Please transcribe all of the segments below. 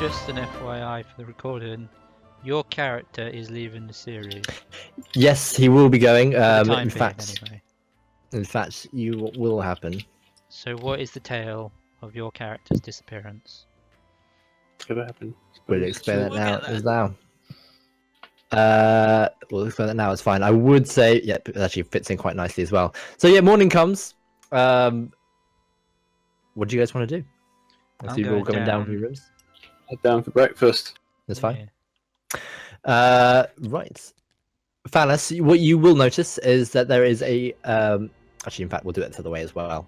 just an FYI for the recording, your character is leaving the series. Yes, he will be going. In fact, you will happen. So, what is the tale of your character's disappearance? It's gonna happen. We'll explain that now. We'll get We'll explain that now. It's fine. I would say, yeah, it actually fits in quite nicely as well. So yeah, morning comes. What do you guys want to do? I see you're all going down for your rooms. Head down for breakfast. That's fine. Right. Phallus, what you will notice is that there is a actually, in fact, we'll do it the other way as well.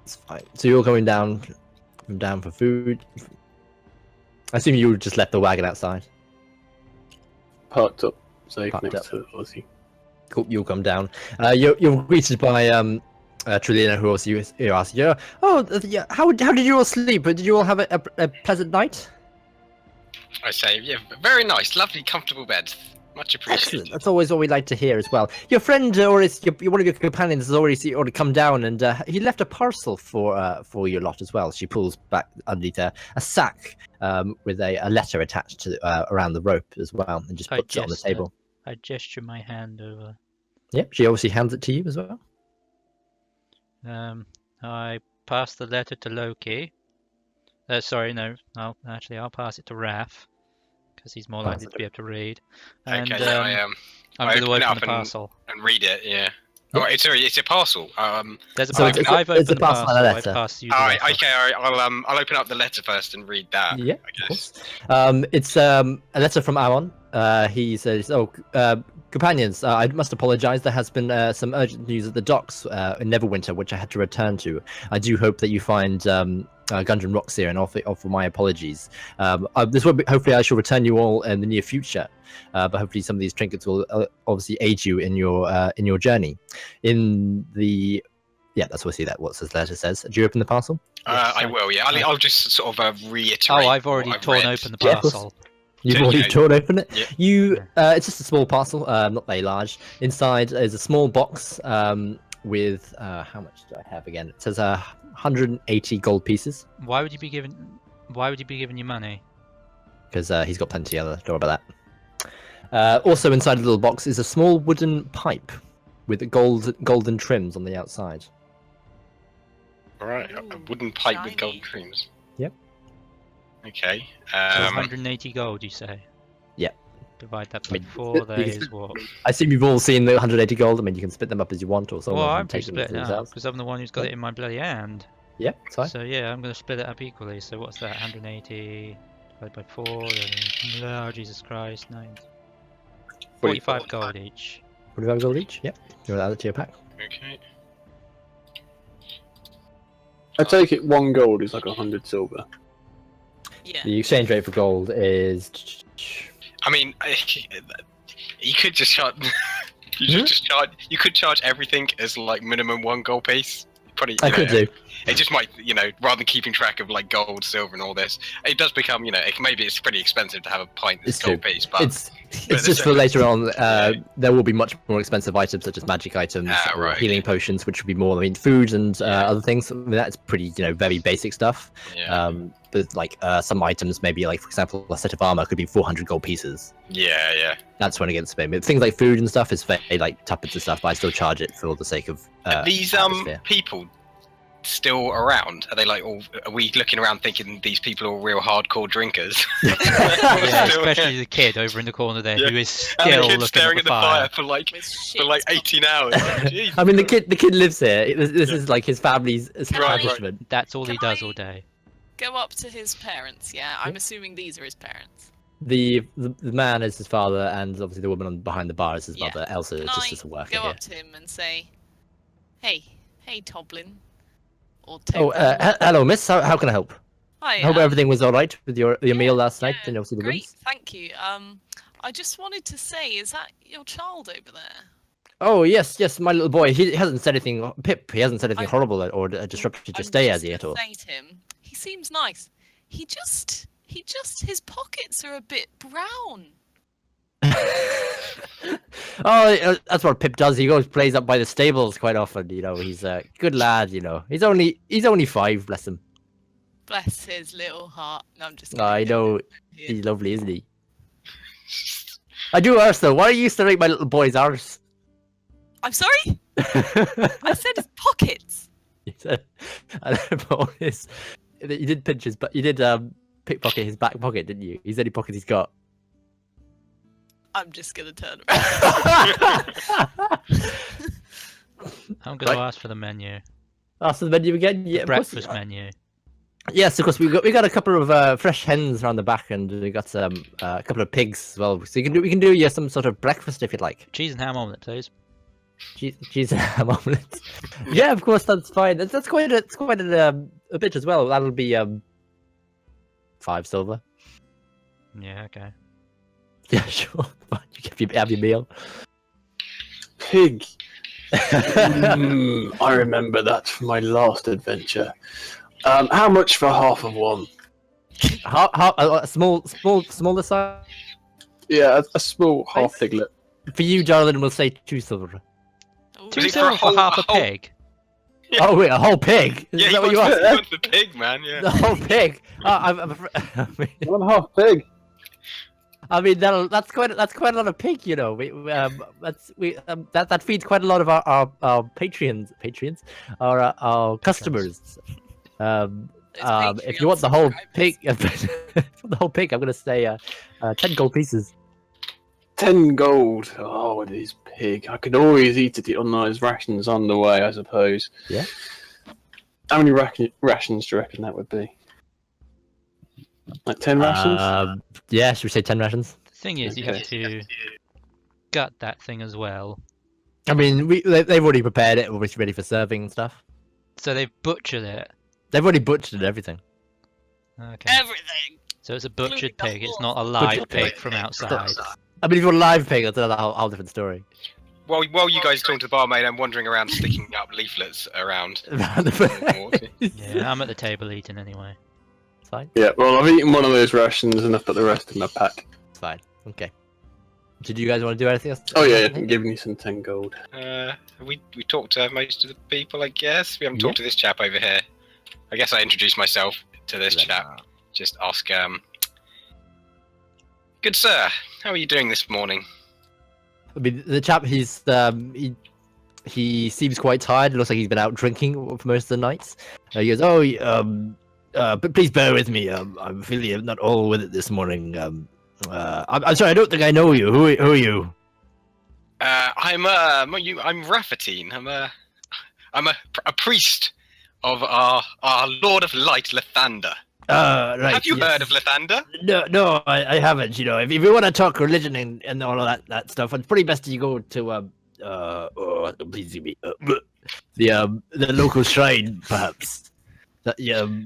It's fine. So you're going down for food. I assume you just left the wagon outside. Parked up, safe Parked next up. to Ozzy. Cool. You'll come down. You're greeted by Trilina, who also you ask, yeah. Oh, yeah. How did you all sleep? Did you all have a pleasant night? I say, yeah, very nice, lovely, comfortable bed. Much appreciated. Excellent. That's always what we like to hear as well. Your friend, one of your companions, has already come down, and he left a parcel for your lot as well. She pulls back underneath a sack with a letter attached to around the rope as well, and just puts it on the table. I gesture my hand over. Yep, she obviously hands it to you as well. I pass the letter to Loki. Sorry, no. I'll pass it to Raph, because he's more likely to be able to read. And Okay, I'm going to open the parcel and read it. Yeah. Oh, it's a parcel. There's a So parcel. I've opened the parcel. and a I letter. pass you the All right. letter. Okay. All right. I'll open up the letter first and read that. Yeah, I guess. of course. It's a letter from Amon. He says, companions, I must apologize. There has been some urgent news at the docks in Neverwinter, which I had to return to. I do hope that you find Gundren Rocks here, and offer my apologies. This will be, hopefully I shall return you all in the near future, but hopefully some of these trinkets will obviously aid you in your journey. That's what I see. What this letter says. Do you open the parcel? I will. Yeah. I'll just sort of reiterate. Oh, I've already torn open the parcel. You've already torn open it. Yeah. It's just a small parcel, not very large. Inside is a small box with how much do I have again? It says 180 gold pieces. Why would you be giving you money? Because he's got plenty other. Don't worry about that. Also inside the little box is a small wooden pipe with golden trims on the outside. All right. A wooden pipe with gold trims. Yep. Okay. So 180 gold, you say? Yeah. Divide that by 4. That is what? I assume you've all seen the 180 gold. I mean, you can split them up as you want, or someone Well, can I'm take just them splitting it up because I'm the one who's got it in my bloody hand. Yeah, it's fine. So yeah, I'm going to split it up equally. So what's that? 180 divided by 4. Oh, Jesus Christ, 9. 45 gold each. 45 gold each. Yep. You want to add it to your pack? Okay. I take it 1 gold is like 100 silver. Yeah. The exchange rate for gold is. I mean, you could just charge. You could charge everything as like minimum 1 gold piece. Probably. I could do. It just might, rather than keeping track of like gold, silver, and all this, it does become, maybe it's pretty expensive to have a pint that's gold piece, but it's just for later on. There will be much more expensive items such as magic items, or healing potions, which would be more. I mean, food and other things. I mean, that's pretty, very basic stuff. Yeah. But like some items, maybe like for example, a set of armor could be 400 gold pieces. Yeah. That's when it gets big. But things like food and stuff is very like tuppence and stuff. But I still charge it for the sake of these atmosphere. people still around? Are they like all? Are we looking around thinking these people are real hardcore drinkers? Yeah, especially the kid over in the corner there who is still looking staring at the fire. for like 18 hours. Jeez. I mean, the kid lives here. This is like his family's establishment. That's all he does all day. Go up to his parents, yeah? I'm assuming these are his parents. The man is his father, and obviously the woman behind the bar is his mother. Elsa is just a worker go here. up to him and say, hey Toblin. Or hello, miss. How can I help? Hi. I hope everything was all right with your meal last night, and obviously the great, rooms. thank you. I just wanted to say, is that your child over there? Oh yes, my little boy. He hasn't said anything. Pip. He hasn't said anything horrible or disrupted your stay, has he at all? Say to him, he seems nice. He just his pockets are a bit brown. Oh, that's what Pip does. He goes plays up by the stables quite often. He's a good lad. He's only 5, bless him. Bless his little heart. No, I'm just. I kidding. know Yeah. he's lovely, isn't he? I do arse though. Why are you staring at my little boy's arse? I'm sorry. I said his pockets. He said, I don't know his. You did pinch his, but you did pickpocket his back pocket, didn't you? He's any pocket he's got. I'm just gonna turn around. I'm going to Right. ask for the menu. Ask for the menu again. Yeah, of course. Breakfast menu. Yes, of course. We got a couple of fresh hens around the back, and we got a couple of pigs as well. So we can do yeah some sort of breakfast if you'd like. Cheese and ham omelette, please. Cheese and ham omelette. Yeah, of course, that's fine. That's quite a bit as well. That'll be 5 silver. Yeah, okay. Yeah, sure. Fine. You have your meal. Pig. I remember that from my last adventure. How much for half of one? A smaller size. Yeah, a small half Nice. piglet. For you, darling, we'll say 2 silver. Ooh. 2 it for a silver for whole- half a a whole- pig. Yeah. Oh wait, a whole pig? Is Yeah, that what you asked? he wants the pig, man. Yeah. The whole pig. I'm afraid. One half pig. I mean that's quite a lot of pig, you know. That feeds quite a lot of our patrons, our customers. Those If you want the whole Patreon pig, I'm gonna say 10 gold pieces. 10 gold. Oh, it is pig. I could always eat it on those rations on the way, I suppose. Yeah. How many rations do you reckon that would be? Like 10 rations? Yeah, should we say 10 rations? The thing is, you Okay. have to gut that thing as well. I mean, they've already prepared it, already ready for serving and stuff. So they've butchered it. They've already butchered everything. Okay. Everything. So it's a including butchered the pig. It's horse. not a live Butchered pig pig. from outside. I mean, if you're a live pig, that's a whole different story. While you guys talking to the barmaid, I'm wandering around sticking up leaflets around. Yeah, I'm at the table eating anyway. It's fine. Yeah, well, I've eaten one of those rations and I've put the rest in my pack. It's fine. Okay. Did you guys want to do anything else? Oh, yeah, I'm giving you some 10 gold. We talked to most of the people, I guess. We haven't Yeah. talked to this chap over here. I guess I introduced myself to this chap. Just ask, good sir, how are you doing this morning? I mean, the chap, he seems quite tired. It looks like he's been out drinking for most of the nights. He goes, but please bear with me. I'm feeling not all with it this morning. I'm sorry, I don't think I know you. Who are you? I'm Raffatine. I'm a priest of our Lord of Light, Lathander. Right. Have you yes. heard of Lathander? No, I haven't. You know, if you want to talk religion and all of that stuff, it's pretty best you go to please give me the local shrine, perhaps.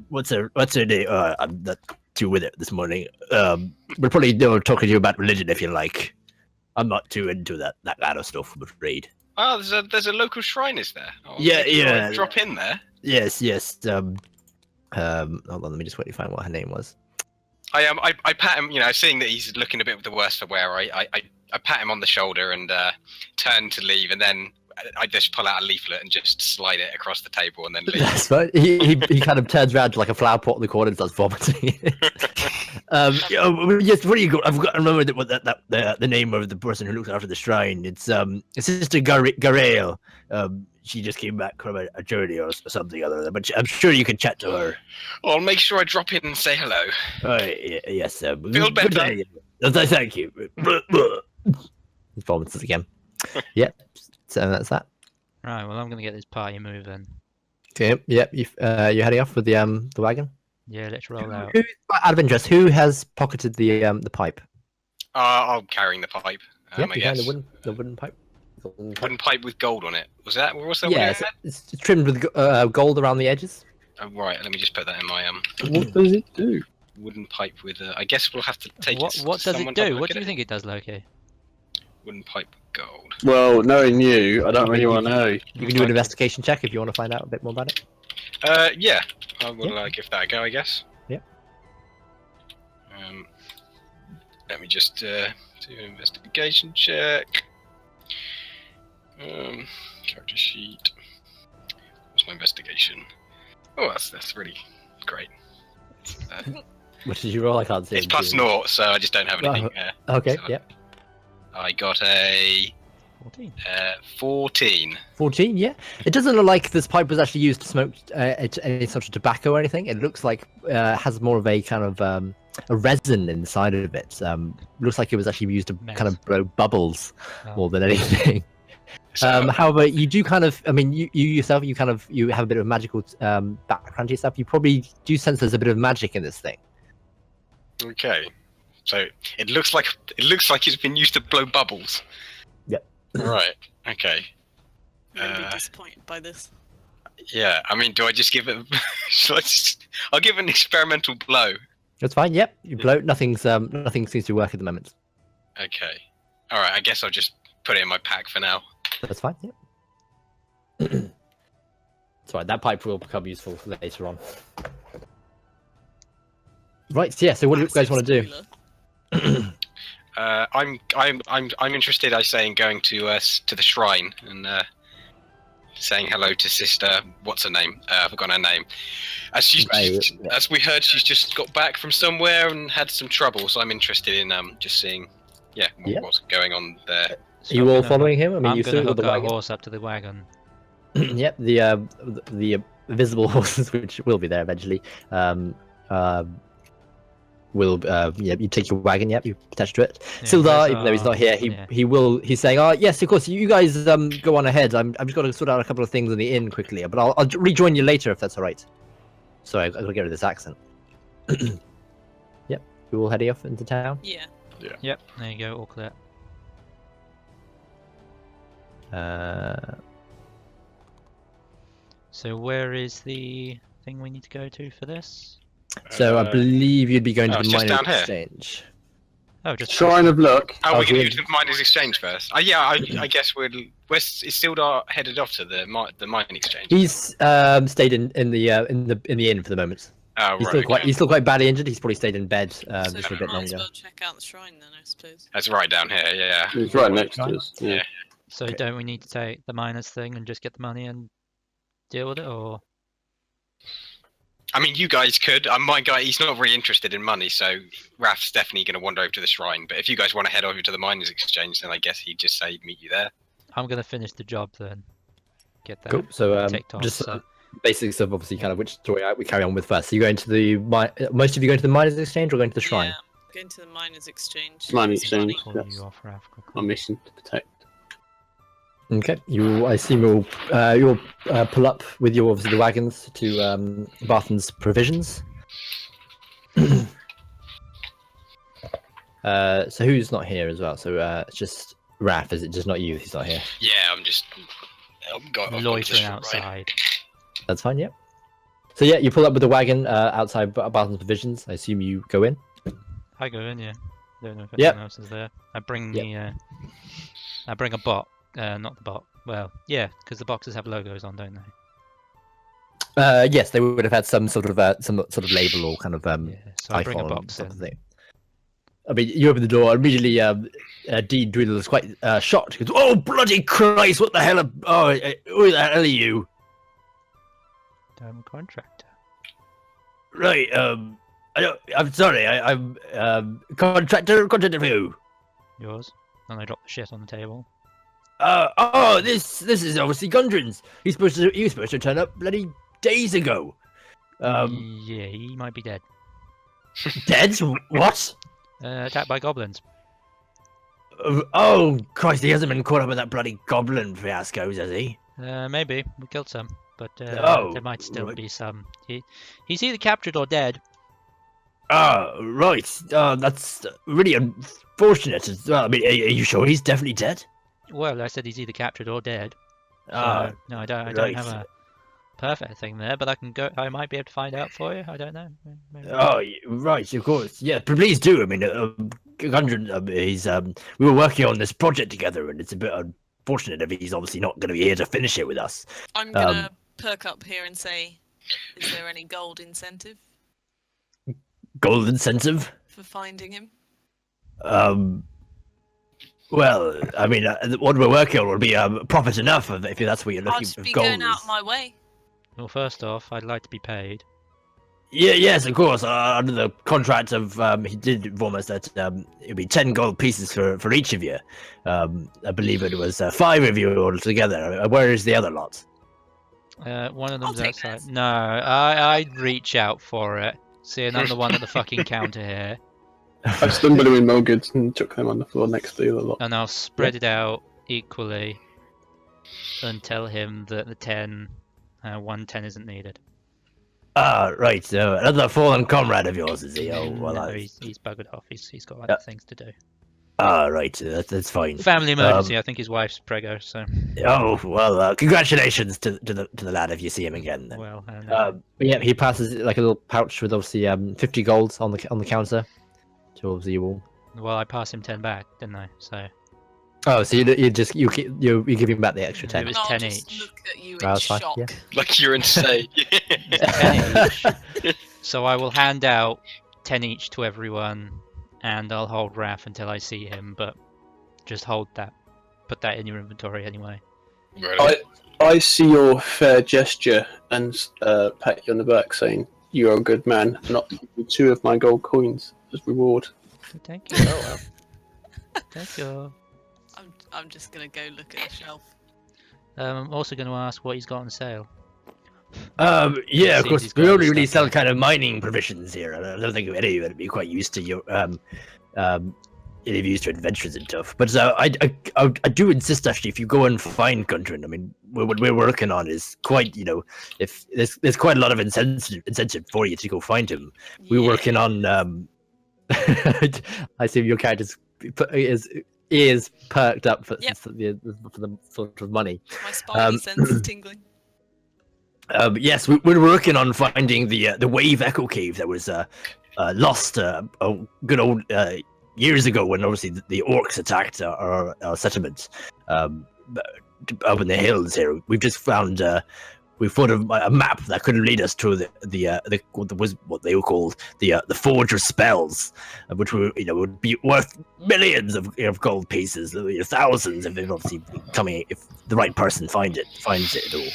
What's her name? I'm not too with it this morning. We'll probably talking to you about religion if you like. I'm not too into that kind of stuff, I'm afraid. Oh, there's a local shrine, is there? Oh, Yeah, maybe I'll yeah. drop in there. Yes. Hold on, let me just quickly find what her name was. I pat him, seeing that he's looking a bit the worse for wear. I pat him on the shoulder and turn to leave, and then I just pull out a leaflet and just slide it across the table and then leave. That's fine. He kind of turns around to like a flower pot in the corner and starts vomiting. Yes, what do you got? I've got to remember what the name of the person who looks after the shrine. It's Sister Garail. She just came back from a journey or something other than, but I'm sure you can chat to her. I'll make sure I drop in and say hello. Yes. Feel Good better? day. Thank you. He vomits again. Yep. So that's that. Right, well, I'm going to get this party moving. Okay. Yep. You're heading off with the wagon. Yeah, let's roll out. Who, out of interest, who has pocketed the pipe? I'm carrying the pipe. Yep, I behind guess. the wooden pipe. Wooden pipe with gold on it. Was that? What's that? Yeah, What it's trimmed with gold around the edges. oh, right. Let me just put that in my What does it do? wooden pipe with. I guess we'll have to take What it. does it someone to have a do? look What at do you think it does, Loki? Wooden pipe with gold. Well, knowing you, I don't really want to know. You can do an investigation check if you want to find out a bit more about it. Yeah. I will give that a go, I guess. Yep. Let me just do an investigation check. Character sheet. What's my investigation? Oh, that's really great. What did you roll? I can't see. It's it. plus 0, so I just don't have anything. Okay, so yeah. I got a 14. 14. 14, yeah. It doesn't look like this pipe was actually used to smoke any sort of tobacco or anything. It looks like has more of a kind of a resin inside of it. Looks like it was actually used to kind of blow bubbles more than anything. So, However, you do kind of, I mean, you yourself, you have a bit of magical background to yourself. You probably do sense there's a bit of magic in this thing. okay. So it looks like it's been used to blow bubbles. Yep. Right. Okay. I'm really disappointed by this. Yeah. I mean, do I just give it? I'll give it an experimental blow. That's fine. Yep. You blow. Nothing seems to work at the moment. Okay. All right. I guess I'll just put it in my pack for now. That's fine. Yep. That's right. That pipe will become useful later on. Right. So yeah. So what do you guys want to do? I'm interested. I say in going to the shrine and saying hello to Sister. What's her name? I forgot her name. As we heard, she's just got back from somewhere and had some trouble. So I'm interested in just seeing, what's going on there. Are you all following him? I mean, you going to with the hook our wagon. horse up to the wagon. Yep. The visible horses, which will be there eventually. Will you take your wagon? Yep, you attach to it. Yeah, Sildar, even though he's not here, he will. He's saying, "Oh yes, of course. You guys go on ahead. I'm just got to sort out a couple of things in the inn quickly, but I'll rejoin you later if that's all right." Sorry, I've got to get rid of this accent. Yep, we're all heading off into town. Yeah. Yep, there you go, all clear. So where is the thing we need to go to for this? So I believe you'd be going to the it's just miners' down here. exchange. Oh, just Shrine of Luck. Oh, we're going to good. go to the miners' exchange first. Yeah, I guess is Sildar headed off to the mining exchange? He's stayed in the inn for the moment. Oh, He's right. still quite badly injured. He's probably stayed in bed just for a bit might as longer. well check out the shrine then, I suppose. That's right down here. Yeah. It's right next to us. Yeah. Yeah. So Okay. don't we need to take the miners thing and just get the money and deal with it, or? I mean, you guys could. My guy, he's not really interested in money, so Raf's definitely going to wander over to the shrine. But if you guys want to head over to the miners' exchange, then I guess he'd just say meet you there. I'm gonna finish the job then. Get that. Cool. So ticked off, just so- basics of obviously kind of which story we carry on with first. So you going to the most of you going to the miners' exchange or going to the shrine? Yeah, going to the miners' exchange. Miners' Get some money. exchange. Call Yes. you off, Raf, quickly. My mission to protect. Okay. I assume you'll pull up with your obviously the wagons to Barton's provisions. So who's not here as well? So it's just Raf. Is it just not you? He's not here. Yeah, I've got Loitering outside. That's fine. Yep. So yeah, you pull up with the wagon outside Barton's provisions. I assume you go in. I go in, yeah. Don't know if Yep. anyone else is there. I bring Yep. I bring a bot. Not the bot. Well, yeah, because the boxes have logos on, don't they? Yes, they would have had some sort of label or kind of Yeah. So I bring a icon box sort of in. thing. I mean, you open the door immediately. Dean Dwindle is quite shocked. He goes, "Oh bloody Christ! What the hell? Who the hell are you?" I'm a contractor. Right. I'm sorry. I'm contractor. Contractor for who? Yours? And I drop the shit on the table. This is obviously Gundren's. He was supposed to turn up bloody days ago. Yeah, he might be dead. Dead? What? Attacked by goblins. Oh Christ! He hasn't been caught up in that bloody goblin fiascos, has he? Maybe we killed some, but Oh, there might still right. be some. He's either captured or dead. Right. That's really unfortunate. I mean, are you sure he's definitely dead? Well, I said he's either captured or dead. Ah, No, I don't right. have a perfect thing there, but I can go. I might be able to find out for you. I don't know. Maybe. Right, of course. Yeah, but please do. I mean, Gundren, we were working on this project together, and it's a bit unfortunate if he's obviously not going to be here to finish it with us. I'm gonna perk up here and say, is there any gold incentive Gold incentive? for finding him? Well, I mean, what we're working on will be profit enough if that's what you're looking I'd for. be Gold going out is- my way. Well, first off, I'd like to be paid. Yes, of course. Under the contract of, he did inform us that it'd be 10 gold pieces for each of you. I believe it was 5 of you altogether. Where is the other lot? One of I'll them's take outside. theirs. No, I'd reach out for it. Seeing I'm the one at the fucking counter here, I stumbled him in more goods and chuck them on the floor next to the other lot. and I'll spread it out equally, and tell him that the 10, 110 isn't needed. Ah, right. So another fallen comrade of yours, is he? Oh, well, No, he's buggered off. He's got Yeah. other things to do. Ah, right. That's fine. Family emergency. I think his wife's preggo. So Oh well, congratulations to the lad if you see him again. Then. well, But yeah, he passes like a little pouch with obviously 50 golds on the counter to obviously you all. well, I passed him 10 back, didn't I? So Oh, so you give him back the extra It 10. was And I'll 10 just each. look at you Oh, in that's fine, shock. yeah. Like you're insane. It's 10 each. So I will hand out 10 each to everyone, and I'll hold Raph until I see him. But just hold that. Put that in your inventory anyway. Right. I see your fair gesture and pat you on the back, saying you are a good man. Not 2 of my gold coins as reward. Thank you. Oh well. Thank you. I'm just gonna go look at the shelf. I'm also going to ask what he's got on sale. Yeah, of Seems course. he's We got only other really stuff sell there. kind of mining provisions here. I don't think any of you would be quite used to your any of you used to adventures and stuff. But I do insist actually, if you go and find Gundren, I mean, what we're working on is quite, if there's quite a lot of incentive for you to go find him. We're Yeah. working on I see your character's ears perked up for Yep. the sort of money. My spidey sense is tingling. Yes, we're working on finding the Wave Echo Cave that was lost a good old years ago when obviously the orcs attacked our settlement up in the hills here. We've just found we found a map that could lead us to what they were called the Forge of Spells, which would be worth millions of gold pieces, thousands if if the right person finds it all.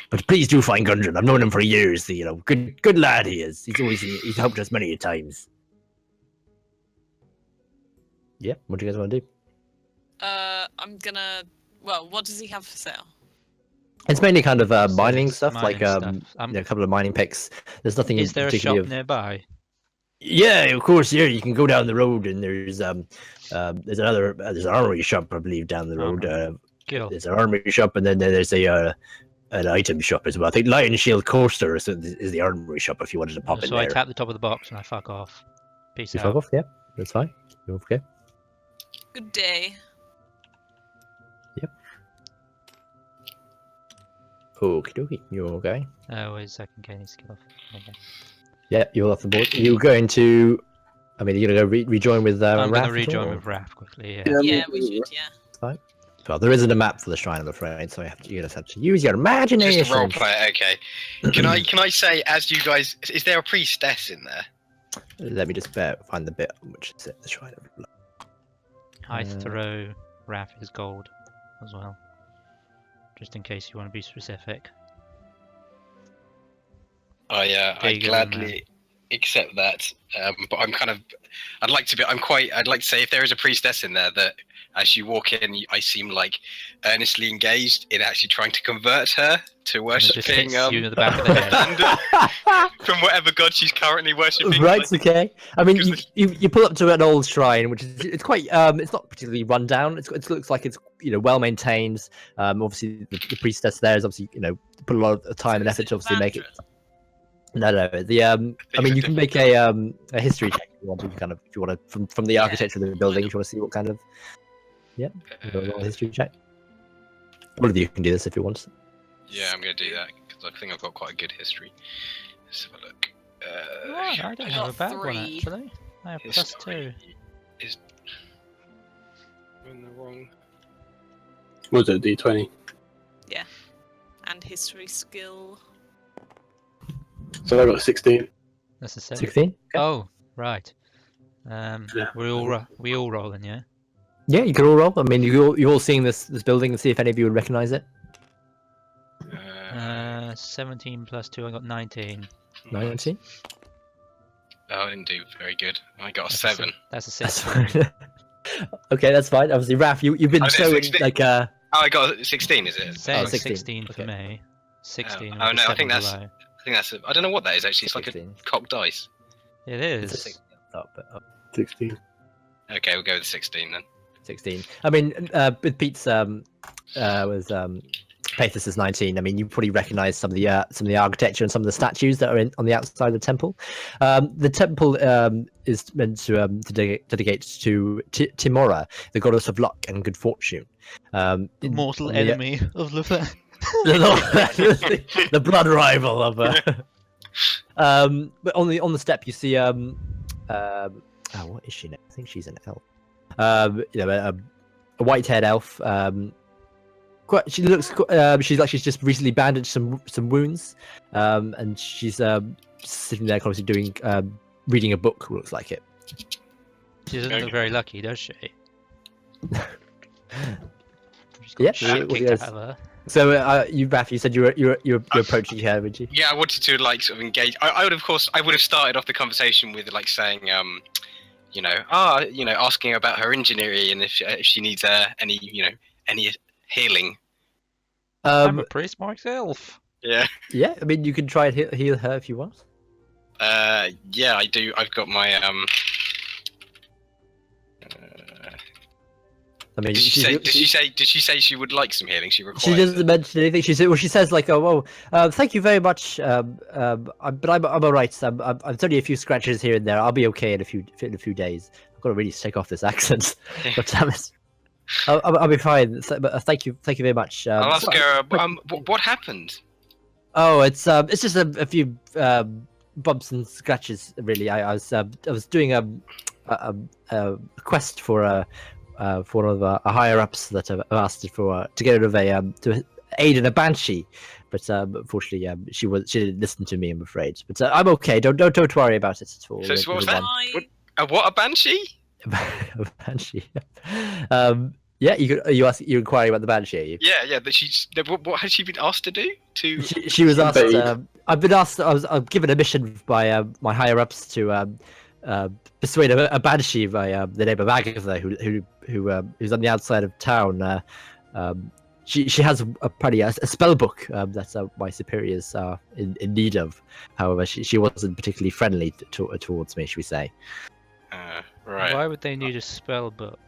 But please do find Gundren. I've known him for years. Good lad he is. He's helped us many times. Yeah, what do you guys want to do? I'm gonna. Well, what does he have for sale? It's mainly kind of So mining it's stuff, mining like stuff. a couple of mining picks. There's nothing. Is there a particularly shop nearby? Yeah, of course. Yeah, you can go down the road, and there's an armory shop, I believe, down the road. Cool. There's an armory shop, and then there's an item shop as well. I think Lion Shield Coaster is the armory shop if you wanted to pop in So there. I tap the top of the box and I fuck off. Peace You out. fuck off, yeah, that's fine. You're okay. Good day. Okie dokie, you're okay. Oh, wait a second, okay, I need to skip off. Okay. Yeah, you're off the board. You're going to. I mean, you're gonna go rejoin with I'm Raph going to at all, rejoin or- with Raph quickly, yeah. Yeah, we should. Yeah. Well, there isn't a map for the shrine, I'm afraid, so you just have to use your imagination. Just a role play, okay. Can I say, as you guys, is there a priestess in there? Let me just find the bit on which it's at the shrine of blood. I throw Raph his gold as well. Just in case you want to be specific. Oh yeah, There I you go, gladly accept that. But I'd like to say if there is a priestess in there that as you walk in, I seem like earnestly engaged in actually trying to convert her to And it worshipping just hits you in the back of the head. Thunder from whatever god she's currently worshipping. Right, Like, okay. I mean, 'cause you pull up to an old shrine, which is it's quite it's not particularly run down. It looks like it's well maintained. Obviously the priestess there is obviously put a lot of time and effort to obviously make it. No. The I mean, you can make a history check if you want to if you want to from the Yeah. architecture of the building. If you want to see what kind of roll a history check. All of you can do this if you want. yeah, I'm gonna do that because I think I've got quite a good history. Let's have a look. Oh, I don't I have a got bad one 3. actually. I have plus 2. history is in the wrong. Was it D20? And history skill. So I got 16. That's a 7. 16. Oh, right. Yeah. We all rolling, yeah. Yeah, you can all roll. I mean, you all seeing this building and see if any of you would recognize it. 17 plus 2, I got 19. 19. Oh, I didn't do very good. I got a That's 7. That's a That's 6. fine. Okay, that's fine. Obviously, Raph, you've been Oh, so in, 16. like Oh, I got a 16. Is it? Saying 16. 16 for Okay. me. 16 Oh, with no, a I 7 think that's- below. I think that's. I don't know what that is actually. It's like a 16. cocked dice. It It's a is. 16 up top, but 16. Okay, we'll go with 16 then. 16. I mean, with Pete's Pathos is 19. I mean, you probably recognise some of the architecture and some of the statues that are on the outside of the temple. The temple is meant to dedicate to Timora, the goddess of luck and good fortune. The mortal on the- enemy of Luther. the blood rival of but on the step you see what is she now? I think she's an elf. A white-haired elf. She looks. She's just recently bandaged some wounds, and she's sitting there, obviously doing reading a book. Looks like it. She doesn't Okay. look very lucky, does she? She's got Yeah, shit well, kicked yes. out of her. So, Raph, you said you're approaching her, would you? Yeah, I wanted to like sort of engage. I would, of course, I would have started off the conversation with like saying, asking about her injury and if she needs any healing. I'm a priest myself. Yeah. Yeah, I mean, you can try and heal her if you want. Yeah, I do. I've got my I mean, Did she say she would like some healing? She requires. She doesn't mention anything. She says like, "Oh, well, thank you very much. But I'm all right. I'm only a few scratches here and there. I'll be okay in a few days. I've got to really take off this accent. God damn it. I'll be fine. But thank you very much. I'll ask her. What happened? Oh, it's just a few bumps and scratches. Really, I was doing a quest for one of the higher ups that have asked for to get rid of to aid in a banshee, but unfortunately she didn't listen to me. I'm afraid, but I'm okay. Don't worry about it at all. So what was that? I What, a banshee? A banshee. Yeah, you're inquiring about the banshee. Are you? Yeah. But what had she been asked to do? She was asked. I've been asked. I'm given a mission by my higher ups to persuade a banshee by the name of Agatha, who's on the outside of town. She has a spell book that my superiors are in need of. However, she wasn't particularly friendly towards me, should we say? Right. Why would they need a spell book?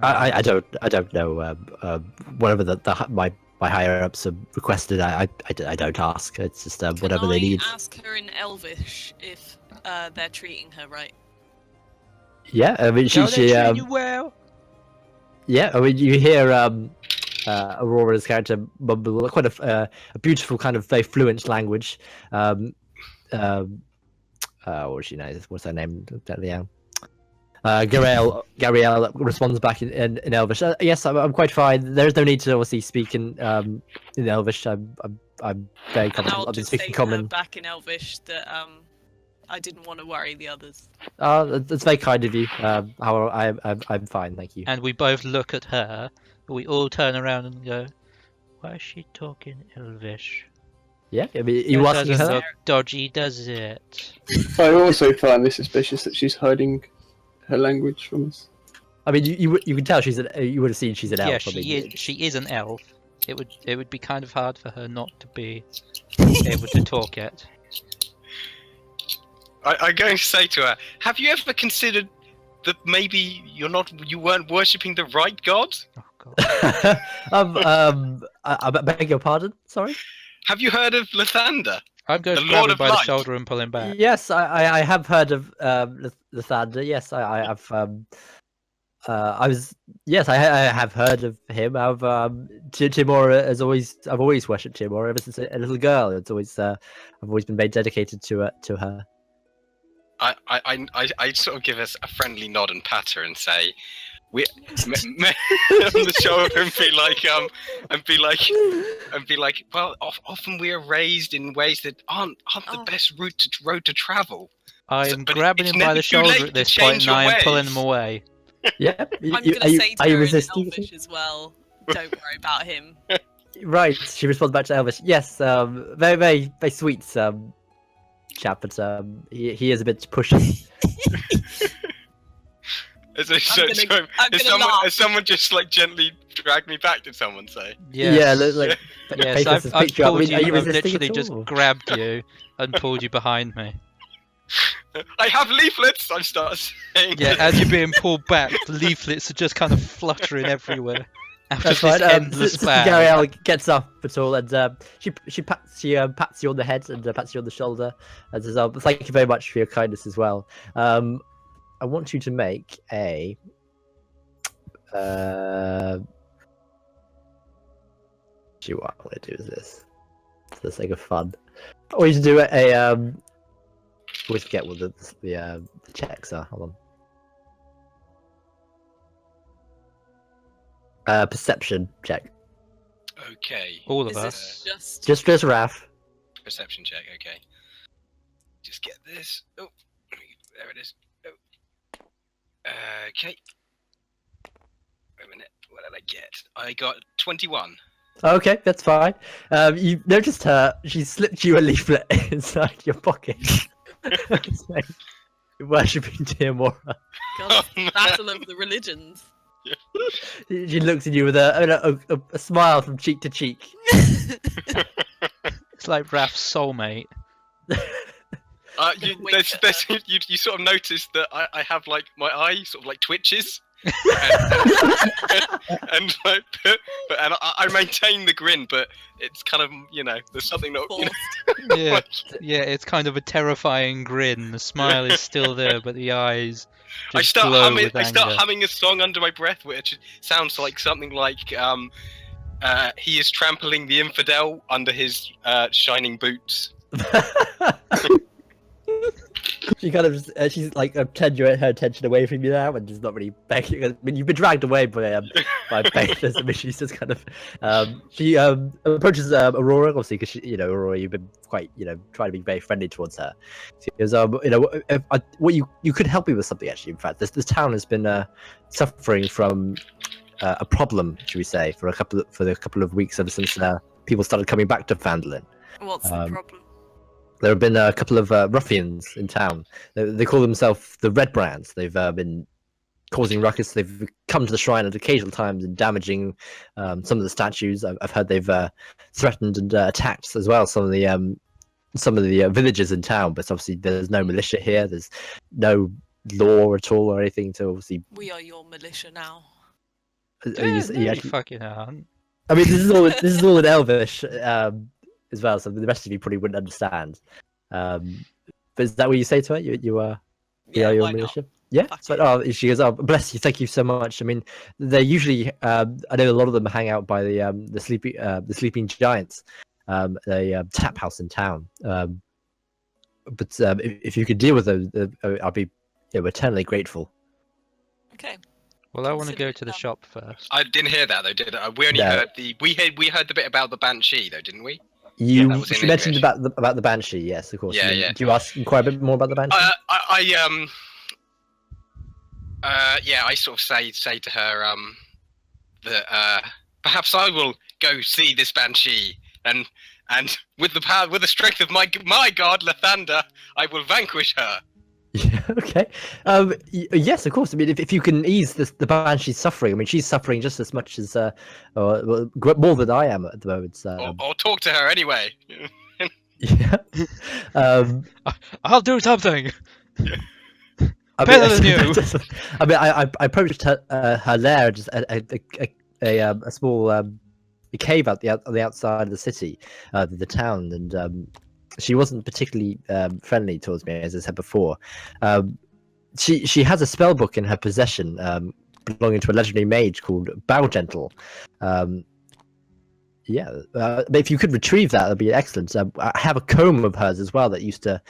I don't know. Whatever my higher ups have requested, I don't ask. It's just whatever they need. Can I ask her in Elvish if they're treating her right? Yeah, I mean Don't they treat you well? yeah, I mean you hear Aurora's character mumble quite a beautiful kind of very fluent language. What was she knows? What's her name? Gariel responds back in Elvish. Yes, I'm quite fine. There is no need to obviously speak in Elvish. I'm very And comfortable. I'll I've been just say speaking to her common. back in Elvish that I didn't want to worry the others. That's very kind of you. I'm fine, thank you. And we both look at her. We all turn around and go, "Why is she talking Elvish? Yeah, I mean, you That asking doesn't her? look dodgy, does it?" I also find this suspicious that she's hiding her language from us. I mean, you can tell you would have seen she's an elf. Yeah, I mean, she is an elf. It would be kind of hard for her not to be able to talk yet. I'm going to say to her, have you ever considered that maybe you weren't worshipping the right god? Oh god. I beg your pardon. Sorry. Have you heard of Lathander? I'm going The to grab Lord him of by the Light. shoulder and pull him back. Yes, I have heard of the Thunder. Yes, I have. I have heard of him. Timor has always. I've always worshipped Timor ever since a little girl. It's always. I've always been very dedicated to her. I sort of give us a friendly nod and pat her and say, on the shoulder and be like, well, often we are raised in ways that aren't the best road to travel. I So- am but grabbing it's him by never the too late shoulder to at this change point, and your I am pulling ways. him away. Yeah. I'm going to say to are you her in resisting? Elvish as well. Don't worry about him. Right. She responds back to Elvish. Yes. Very very very sweet. chap, but he is a bit pushy. Has someone just like gently dragged me back? Did someone say? Yes. Yeah, like Yes, Pathos' I've picture up. pulled you. Are you I've resisting literally at just all? grabbed you and pulled you behind me. I have leaflets. I start saying. Yeah, as you're being pulled back, the leaflets are just kind of fluttering everywhere. After That's this fine. endless Sister bag. Gabrielle gets up at all, and she pats you on the head and pats you on the shoulder, and says, "Thank you very much for your kindness as well. I want you to make a see what I want to do is this for the sake of fun. I want you to do a always forget what the checks are. Hold on. Perception check. Okay. All of Is us. this Just Raph. Perception check. Okay. Just get this. Oh, there it is. Oh. Okay. Wait a minute. What did I get? I got 21. Okay, that's fine. You noticed she slipped you a leaflet inside your pocket. Saying, worshipping Tiamora. God, Oh, battle of the religions. She looks at you with a smile from cheek to cheek. It's like Raph's soulmate. You, Wink at there's, you sort of notice that I have like my eye sort of like twitches. and like, and I maintain the grin, but it's kind of there's something not. Yeah, yeah, it's kind of a terrifying grin. The smile is still there, but the eyes I just start glow humming. with I start anger. humming a song under my breath, which sounds like something like he is trampling the infidel under his shining boots. She kind of she's like turned her attention away from you now, and just not really begging. I mean, you've been dragged away by Pathos. I mean, she's just kind of she approaches Aurora, obviously, because Aurora, you've been quite trying to be very friendly towards her. She goes, what you could help me with something actually. In fact, this town has been suffering from a problem, should we say, for a couple of weeks ever since people started coming back to Phandalin. What's the problem? There have been a couple of ruffians in town. They call themselves the Red Brands. They've been causing ruckus. They've come to the shrine at occasional times and damaging some of the statues. I've heard they've threatened and attacked as well some of the villages in town. But obviously, there's no militia here. There's no law at all or anything to obviously. We are your militia now. You fucking aren't. I mean, this is all in Elvish. As well, so the rest of you probably wouldn't understand. But is that what you say to her? You are your why not? militia? Yeah. Fuck But it. she goes, "Oh, bless you, thank you so much." I mean, they usually, I know a lot of them hang out by the sleeping giants, the tap house in town. But if you could deal with those, I'd be eternally grateful. Okay. Well, I want to Consider go it to the done. shop first. I didn't hear that though, did I? We only No. heard we heard the bit about the banshee though, didn't we? You that was in she mentioned English. about the banshee, yes, of course. Yeah, I mean, yeah. Do you inquire a bit more about the banshee? I sort of say to her that perhaps I will go see this banshee and with the strength of my god Lathander, I will vanquish her. Yeah, okay. Yes, of course. I mean, if you can ease the banshee's suffering, I mean, she's suffering just as much as, more than I am at the moment. Or talk to her anyway. Yeah. I'll do something. I Better than you. I mean, I approached her lair, just a small cave on the outside of the city, the town, and she wasn't particularly friendly towards me, as I said before. She has a spell book in her possession belonging to a legendary mage called Bowgentle. But if you could retrieve that, that'd be excellent. I have a comb of hers as well that used to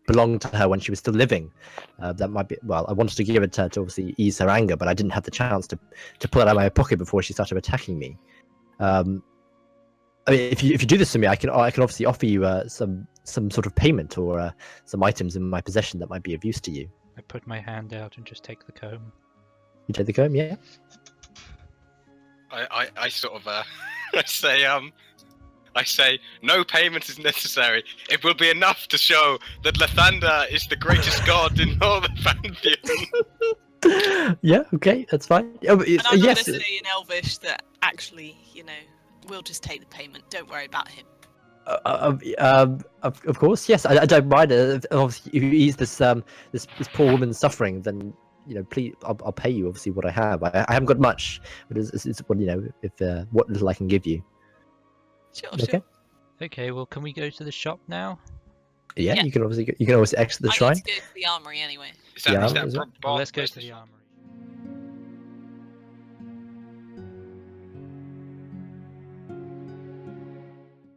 belong to her when she was still living. That might be, well, I wanted to give it to her to obviously ease her anger, but I didn't have the chance to pull it out of my pocket before she started attacking me. I mean, if you do this to me, I can obviously offer you some sort of payment or some items in my possession that might be of use to you. I put my hand out and just take the comb. You take the comb, yeah? I sort of I say I say, no payment is necessary. It will be enough to show that Lathander is the greatest god in all the pantheon. Yeah, okay, that's fine. Oh, And I'm yes, going to say in Elvish that actually, we'll just take the payment. Don't worry about him. of course, yes. I don't mind. Obviously, if you ease this this poor woman's suffering, then please, I'll pay you. Obviously, what I have. I haven't got much, but it's what if what little I can give you. Sure, Okay. sure. Okay, well, can we go to the shop now? Yeah, Yeah. you can always exit the I shrine. need to go to the armory anyway. Is that Yeah, is that is it? Bob? Well, let's go Where's to the armory.